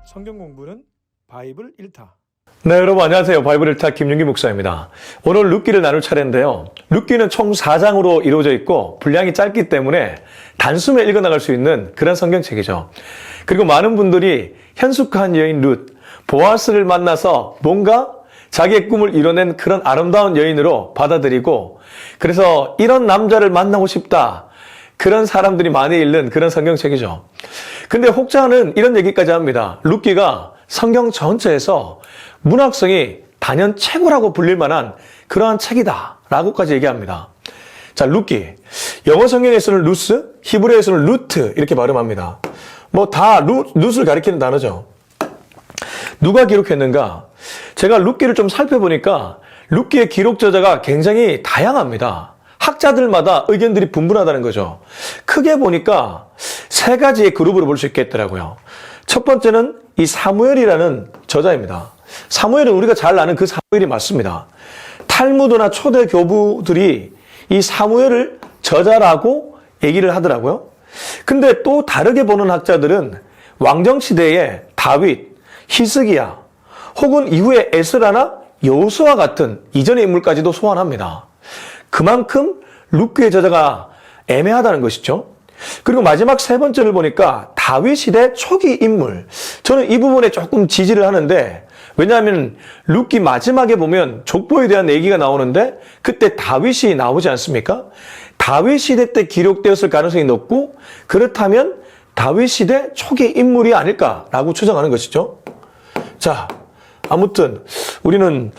성경 공부는 바이블 1타. 네, 여러분 안녕하세요. 바이블 1타 김윤기 목사입니다. 오늘 룻기를 나눌 차례인데요. 룻기는 총 4장으로 이루어져 있고 분량이 짧기 때문에 단숨에 읽어나갈 수 있는 그런 성경책이죠. 그리고 많은 분들이 현숙한 여인 룻, 보아스를 만나서 뭔가 자기의 꿈을 이뤄낸 그런 아름다운 여인으로 받아들이고, 그래서 이런 남자를 만나고 싶다, 그런 사람들이 많이 읽는 그런 성경책이죠. 근데 혹자는 이런 얘기까지 합니다. 룻기가 성경 전체에서 문학성이 단연 최고라고 불릴 만한 그러한 책이다 라고까지 얘기합니다. 자, 룻기. 영어 성경에서는 루스, 히브리어에서는 루트 이렇게 발음합니다. 뭐 다 룻을 가리키는 단어죠. 누가 기록했는가? 제가 룻기를 좀 살펴보니까 룻기의 기록 저자가 굉장히 다양합니다. 학자들마다 의견들이 분분하다는 거죠. 크게 보니까 세 가지의 그룹으로 볼 수 있겠더라고요. 첫 번째는 이 사무엘이라는 저자입니다. 사무엘은 우리가 잘 아는 그 사무엘이 맞습니다. 탈무드나 초대 교부들이 이 사무엘을 저자라고 얘기를 하더라고요. 근데 또 다르게 보는 학자들은 왕정시대의 다윗, 히스기야, 혹은 이후에 에스라나 여호수아 같은 이전의 인물까지도 소환합니다. 그만큼 룻기의 저자가 애매하다는 것이죠. 그리고 마지막 세 번째를 보니까 다윗 시대 초기 인물. 저는 이 부분에 조금 지지를 하는데, 왜냐하면 룻기 마지막에 보면 족보에 대한 얘기가 나오는데 그때 다윗이 나오지 않습니까? 다윗 시대 때 기록되었을 가능성이 높고, 그렇다면 다윗 시대 초기 인물이 아닐까라고 추정하는 것이죠. 자, 아무튼 우리는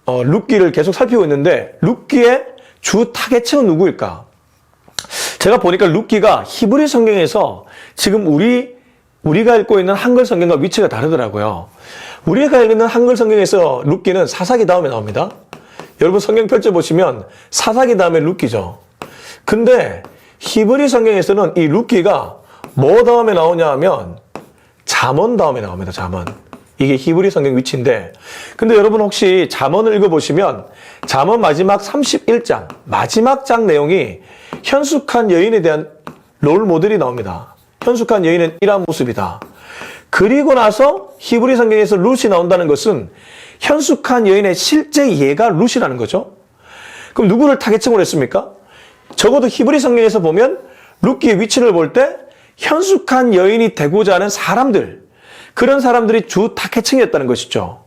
룻기를 계속 살피고 있는데 룻기의 주 타겟층은 누구일까? 제가 보니까 룻기가 히브리 성경에서 지금 우리가 읽고 있는 한글 성경과 위치가 다르더라고요. 우리가 읽는 한글 성경에서 룻기는 사사기 다음에 나옵니다. 여러분 성경 펼쳐보시면 사사기 다음에 룻기죠. 근데 히브리 성경에서는 이 룻기가 뭐 다음에 나오냐 하면 잠언 다음에 나옵니다. 잠언. 이게 히브리 성경 위치인데, 근데 여러분 혹시 잠언을 읽어보시면 잠언 마지막 31장, 마지막 장 내용이 현숙한 여인에 대한 롤 모델이 나옵니다. 현숙한 여인은 이러한 모습이다. 그리고 나서 히브리 성경에서 룻이 나온다는 것은 현숙한 여인의 실제 예가 룻이라는 거죠. 그럼 누구를 타겟층으로 했습니까? 적어도 히브리 성경에서 보면 룻기의 위치를 볼 때 현숙한 여인이 되고자 하는 사람들, 그런 사람들이 주 타겟층이었다는 것이죠.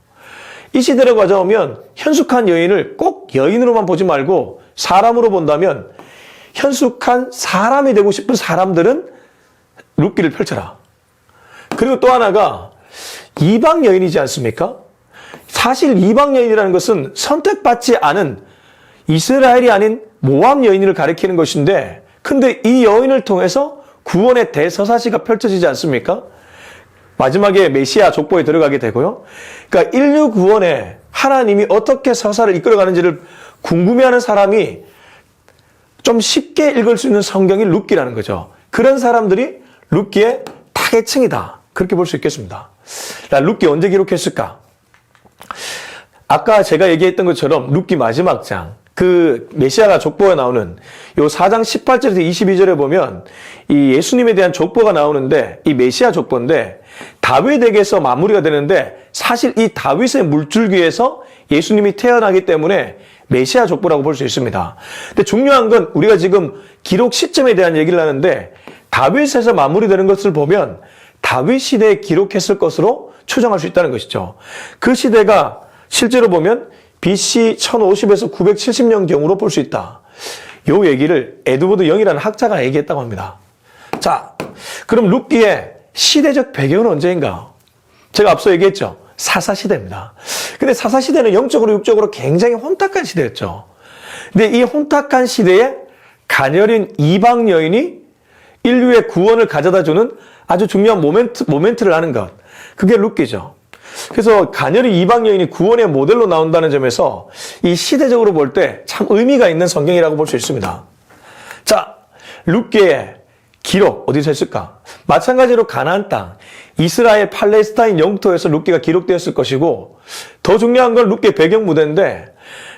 이 시대로 가져오면 현숙한 여인을 꼭 여인으로만 보지 말고 사람으로 본다면 현숙한 사람이 되고 싶은 사람들은 룻기를 펼쳐라. 그리고 또 하나가 이방 여인이지 않습니까? 사실 이방 여인이라는 것은 선택받지 않은 이스라엘이 아닌 모압 여인을 가리키는 것인데, 근데 이 여인을 통해서 구원의 대서사시가 펼쳐지지 않습니까? 마지막에 메시아 족보에 들어가게 되고요. 그러니까 인류 구원에 하나님이 어떻게 서사를 이끌어가는지를 궁금해하는 사람이 좀 쉽게 읽을 수 있는 성경이 룻기라는 거죠. 그런 사람들이 룻기의 타겟층이다, 그렇게 볼 수 있겠습니다. 룻기 언제 기록했을까? 아까 제가 얘기했던 것처럼 룻기 마지막 장, 그 메시아가 족보에 나오는 요 4장 18절에서 22절에 보면 이 예수님에 대한 족보가 나오는데, 이 메시아 족보인데 다윗에게서 마무리가 되는데, 사실 이 다윗의 물줄기에서 예수님이 태어나기 때문에 메시아 족보라고 볼 수 있습니다. 근데 중요한 건 우리가 지금 기록 시점에 대한 얘기를 하는데, 다윗에서 마무리되는 것을 보면 다윗 시대에 기록했을 것으로 추정할 수 있다는 것이죠. 그 시대가 실제로 보면 BC 1050에서 970년경으로 볼 수 있다. 요 얘기를 에드워드 영이라는 학자가 얘기했다고 합니다. 자, 그럼 룻기의 시대적 배경은 언제인가? 제가 앞서 얘기했죠. 사사시대입니다. 근데 사사시대는 영적으로 육적으로 굉장히 혼탁한 시대였죠. 근데 이 혼탁한 시대에 가녀린 이방 여인이 인류의 구원을 가져다주는 아주 중요한 모멘트를 하는 것, 그게 룻기죠. 그래서 가녀린 이방 여인이 구원의 모델로 나온다는 점에서 이 시대적으로 볼 때 참 의미가 있는 성경이라고 볼 수 있습니다. 자, 룻기의 기록 어디서 했을까? 마찬가지로 가나안 땅, 이스라엘 팔레스타인 영토에서 룻기가 기록되었을 것이고, 더 중요한 건 룻기의 배경 무대인데,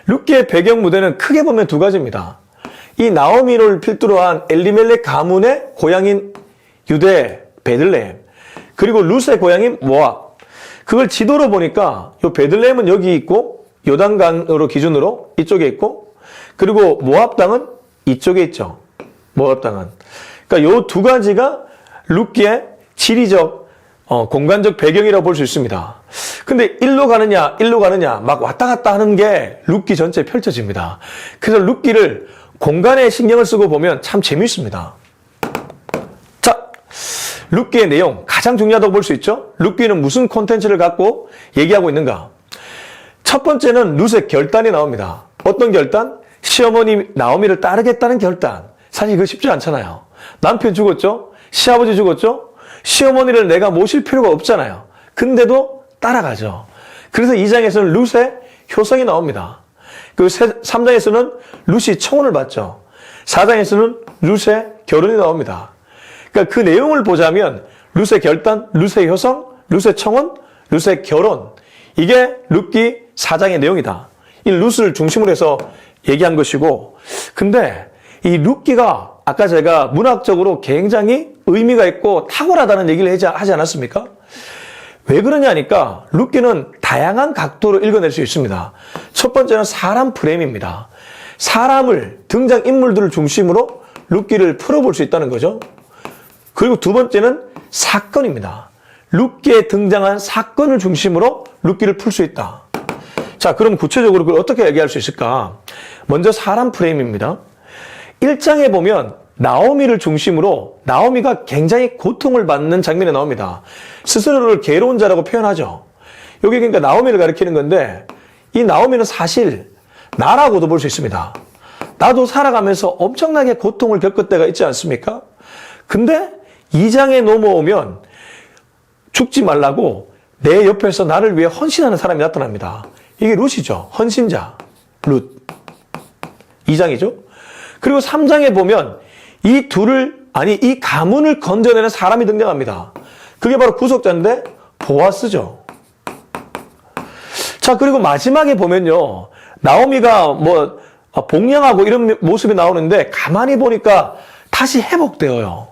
룻기의 배경 무대는 크게 보면 두 가지입니다. 이 나오미를 필두로 한 엘리멜렉 가문의 고향인 유대 베들레헴, 그리고 룻의 고향인 모압. 그걸 지도로 보니까 요 베들레헴은 여기 있고 요단강으로 기준으로 이쪽에 있고 그리고 모압 땅은 이쪽에 있죠. 모압 땅은. 그러니까 요 두 가지가 룻기의 지리적 공간적 배경이라고 볼 수 있습니다. 근데 일로 가느냐 막 왔다 갔다 하는 게 룻기 전체에 펼쳐집니다. 그래서 룻기를 공간에 신경을 쓰고 보면 참 재미있습니다. 자, 룻기의 내용 가장 중요하다고 볼 수 있죠. 룻기는 무슨 콘텐츠를 갖고 얘기하고 있는가. 첫 번째는 룻의 결단이 나옵니다. 어떤 결단? 시어머니 나오미를 따르겠다는 결단. 사실 그거 쉽지 않잖아요. 남편 죽었죠? 시아버지 죽었죠? 시어머니를 내가 모실 필요가 없잖아요. 근데도 따라가죠. 그래서 2장에서는 룻의 효성이 나옵니다. 그 3장에서는 룻이 청혼을 받죠. 4장에서는 룻의 결혼이 나옵니다. 그러니까 그 내용을 보자면 룻의 결단, 룻의 효성, 룻의 청혼, 룻의 결혼. 이게 룻기 4장의 내용이다. 이 룻을 중심으로 해서 얘기한 것이고, 근데 이 룻기가 아까 제가 문학적으로 굉장히 의미가 있고 탁월하다는 얘기를 하지 않았습니까? 왜 그러냐니까 룻기는 다양한 각도로 읽어낼 수 있습니다. 첫 번째는 사람 프레임입니다. 사람을, 등장인물들을 중심으로 룻기를 풀어볼 수 있다는 거죠. 그리고 두 번째는 사건입니다. 룻기에 등장한 사건을 중심으로 룻기를 풀 수 있다. 자, 그럼 구체적으로 그걸 어떻게 얘기할 수 있을까? 먼저 사람 프레임입니다. 1장에 보면 나오미를 중심으로 나오미가 굉장히 고통을 받는 장면이 나옵니다. 스스로를 괴로운 자라고 표현하죠. 여기 그러니까 나오미를 가리키는 건데 이 나오미는 사실 나라고도 볼 수 있습니다. 나도 살아가면서 엄청나게 고통을 겪을 때가 있지 않습니까? 근데 2장에 넘어오면 죽지 말라고 내 옆에서 나를 위해 헌신하는 사람이 나타납니다. 이게 룻이죠. 헌신자. 룻. 2장이죠. 그리고 3장에 보면 이 가문을 건져내는 사람이 등장합니다. 그게 바로 구속자인데 보아스죠. 자, 그리고 마지막에 보면요. 나오미가 복양하고 이런 모습이 나오는데 가만히 보니까 다시 회복되어요.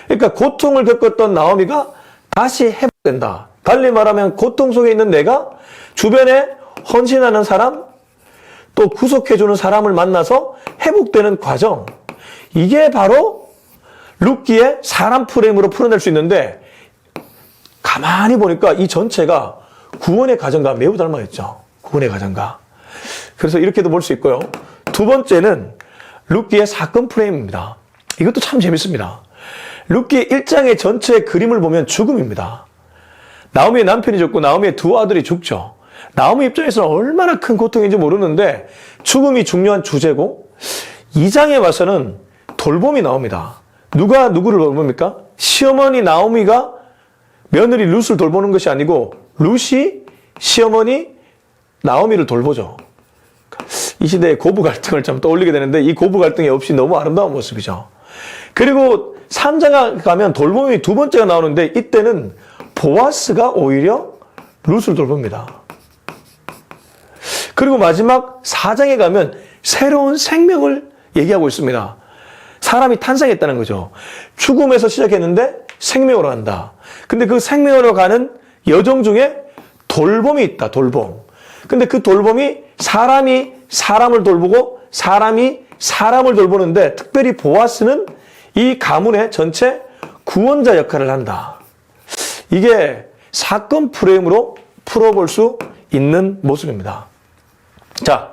그러니까 고통을 겪었던 나오미가 다시 회복된다. 달리 말하면 고통 속에 있는 내가 주변에 헌신하는 사람, 또 구속해주는 사람을 만나서 회복되는 과정. 이게 바로 룻기의 사람 프레임으로 풀어낼 수 있는데 가만히 보니까 이 전체가 구원의 과정과 매우 닮아있죠. 구원의 과정과. 그래서 이렇게도 볼 수 있고요. 두 번째는 룻기의 사건 프레임입니다. 이것도 참 재밌습니다. 룻기 1장의 전체 그림을 보면 죽음입니다. 나오미의 남편이 죽고 나오미의 두 아들이 죽죠. 나오미 입장에서는 얼마나 큰 고통인지 모르는데 죽음이 중요한 주제고 2장에 와서는 돌봄이 나옵니다. 누가 누구를 돌봅니까? 시어머니 나오미가 며느리 룻을 돌보는 것이 아니고 룻이 시어머니 나오미를 돌보죠. 이 시대의 고부 갈등을 좀 떠올리게 되는데 이 고부 갈등이 없이 너무 아름다운 모습이죠. 그리고 3장 가면 돌봄이 두 번째가 나오는데 이때는 보아스가 오히려 룻을 돌봅니다. 그리고 마지막 4장에 가면 새로운 생명을 얘기하고 있습니다. 사람이 탄생했다는 거죠. 죽음에서 시작했는데 생명으로 간다. 근데 그 생명으로 가는 여정 중에 돌봄이 있다. 돌봄. 근데 그 돌봄이 사람이 사람을 돌보고 사람이 사람을 돌보는데 특별히 보아스는 이 가문의 전체 구원자 역할을 한다. 이게 사건 프레임으로 풀어볼 수 있는 모습입니다. 자,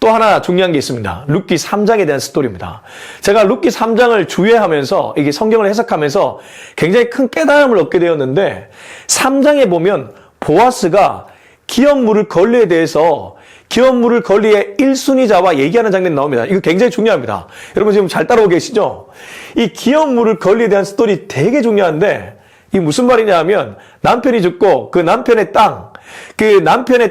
또 하나 중요한 게 있습니다. 룻기 3장에 대한 스토리입니다. 제가 룻기 3장을 주의하면서 이게 성경을 해석하면서 굉장히 큰 깨달음을 얻게 되었는데 3장에 보면 보아스가 기업 물을 권리에 대해서 기업 물을 권리의 1순위자와 얘기하는 장면이 나옵니다. 이거 굉장히 중요합니다. 여러분 지금 잘 따라오고 계시죠? 이 기업 물을 권리에 대한 스토리 되게 중요한데 이게 무슨 말이냐 하면 남편이 죽고 그 남편의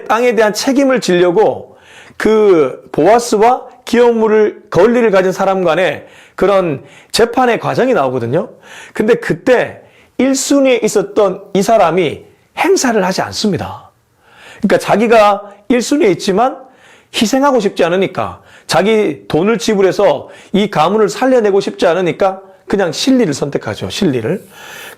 땅에 대한 책임을 지려고 그 보아스와 기업물을 권리를 가진 사람 간의 그런 재판의 과정이 나오거든요. 근데 그때 1순위에 있었던 이 사람이 행사를 하지 않습니다. 그러니까 자기가 1순위에 있지만 희생하고 싶지 않으니까 자기 돈을 지불해서 이 가문을 살려내고 싶지 않으니까 그냥 실리를 선택하죠. 실리를.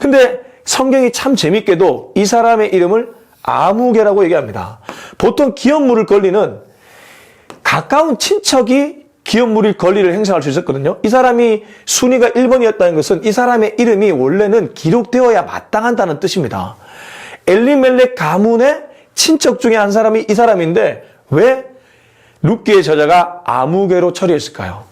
근데 성경이 참 재밌게도 이 사람의 이름을 아무개라고 얘기합니다. 보통 기업물을 권리는 가까운 친척이 기업물일 권리를 행사할 수 있었거든요. 이 사람이 순위가 1번이었다는 것은 이 사람의 이름이 원래는 기록되어야 마땅한다는 뜻입니다. 엘리멜렉 가문의 친척 중에 한 사람이 이 사람인데 왜 룻기의 저자가 아무개로 처리했을까요?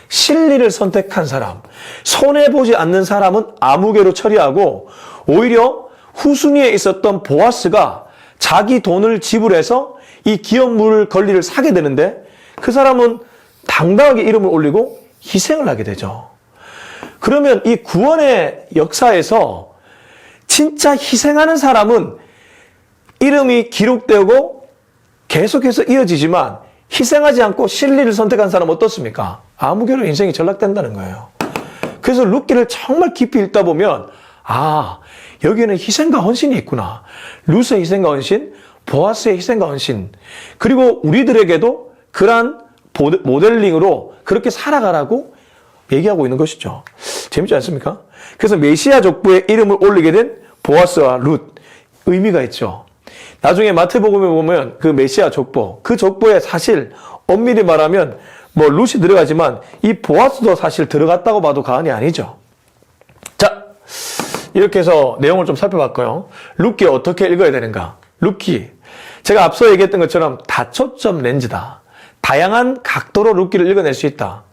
실리를 선택한 사람, 손해보지 않는 사람은 아무개로 처리하고 오히려 후순위에 있었던 보아스가 자기 돈을 지불해서 이 기업물 권리를 사게 되는데 그 사람은 당당하게 이름을 올리고 희생을 하게 되죠. 그러면 이 구원의 역사에서 진짜 희생하는 사람은 이름이 기록되고 계속해서 이어지지만 희생하지 않고 실리를 선택한 사람은 어떻습니까? 아무개로 인생이 전락된다는 거예요. 그래서 룻기를 정말 깊이 읽다 보면 아, 여기에는 희생과 헌신이 있구나. 룻의 희생과 헌신, 보아스의 희생과 헌신, 그리고 우리들에게도 그러한 모델링으로 그렇게 살아가라고 얘기하고 있는 것이죠. 재밌지 않습니까? 그래서 메시아 족보에 이름을 올리게 된 보아스와 룻, 의미가 있죠. 나중에 마태복음에 보면 그 메시아 족보, 그 족보에 사실 엄밀히 말하면 뭐 룻이 들어가지만 이 보아스도 사실 들어갔다고 봐도 과언이 아니죠. 자, 이렇게 해서 내용을 좀 살펴봤고요. 룻기 어떻게 읽어야 되는가? 룻기, 제가 앞서 얘기했던 것처럼 다초점 렌즈다. 다양한 각도로 룻기를 읽어낼 수 있다.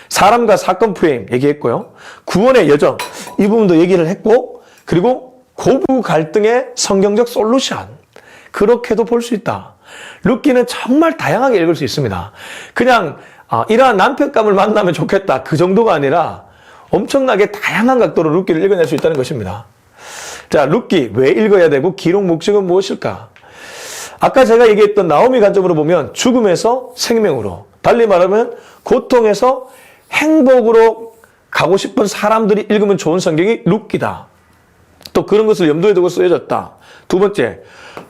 사람과 사건 프레임 얘기했고요. 구원의 여정, 이 부분도 얘기를 했고, 그리고 고부 갈등의 성경적 솔루션, 그렇게도 볼 수 있다. 룻기는 정말 다양하게 읽을 수 있습니다. 그냥 이러한 남편감을 만나면 좋겠다, 그 정도가 아니라 엄청나게 다양한 각도로 룻기를 읽어낼 수 있다는 것입니다. 자, 룻기 왜 읽어야 되고 기록 목적은 무엇일까? 아까 제가 얘기했던 나오미 관점으로 보면 죽음에서 생명으로, 달리 말하면 고통에서 행복으로 가고 싶은 사람들이 읽으면 좋은 성경이 룻기다. 또 그런 것을 염두에 두고 쓰여졌다. 두 번째,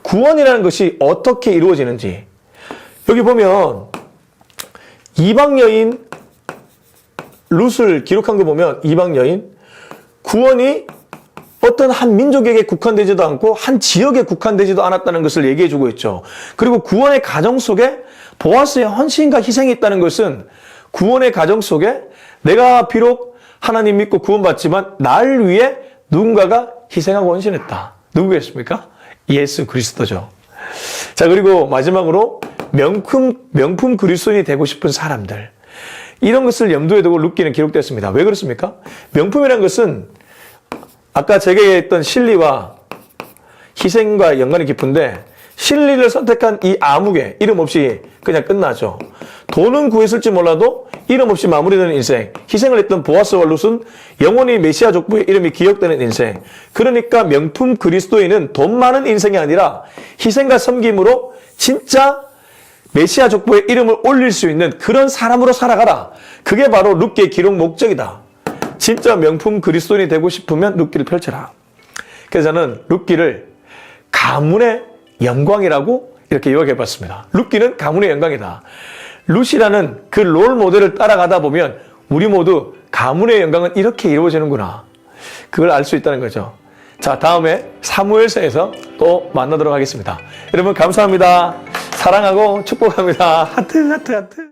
구원이라는 것이 어떻게 이루어지는지. 여기 보면 이방 여인 룻을 기록한 거 보면 이방 여인, 구원이 어떤 한 민족에게 국한되지도 않고 한 지역에 국한되지도 않았다는 것을 얘기해주고 있죠. 그리고 구원의 가정 속에 보아스의 헌신과 희생이 있다는 것은 구원의 가정 속에 내가 비록 하나님 믿고 구원받지만 날 위해 누군가가 희생하고 헌신했다. 누구겠습니까? 예수 그리스도죠. 자, 그리고 마지막으로 명품 그리스도인이 되고 싶은 사람들, 이런 것을 염두에 두고 룻기는 기록됐습니다. 왜 그렇습니까? 명품이라는 것은 아까 제가 얘기했던 실리와 희생과 연관이 깊은데, 실리를 선택한 이 아무개, 이름 없이 그냥 끝나죠. 돈은 구했을지 몰라도 이름 없이 마무리되는 인생. 희생을 했던 보아스와 룻은 영원히 메시아 족보의 이름이 기억되는 인생. 그러니까 명품 그리스도인은 돈 많은 인생이 아니라 희생과 섬김으로 진짜 메시아 족보의 이름을 올릴 수 있는 그런 사람으로 살아가라. 그게 바로 룻기의 기록 목적이다. 진짜 명품 그리스도인이 되고 싶으면 룻기를 펼쳐라. 그래서 저는 룻기를 가문의 영광이라고 이렇게 요약해봤습니다. 룻기는 가문의 영광이다. 룻이라는 그 롤 모델을 따라가다 보면 우리 모두 가문의 영광은 이렇게 이루어지는구나, 그걸 알 수 있다는 거죠. 자, 다음에 사무엘서에서 또 만나도록 하겠습니다. 여러분 감사합니다. 사랑하고 축복합니다. 하트 하트 하트.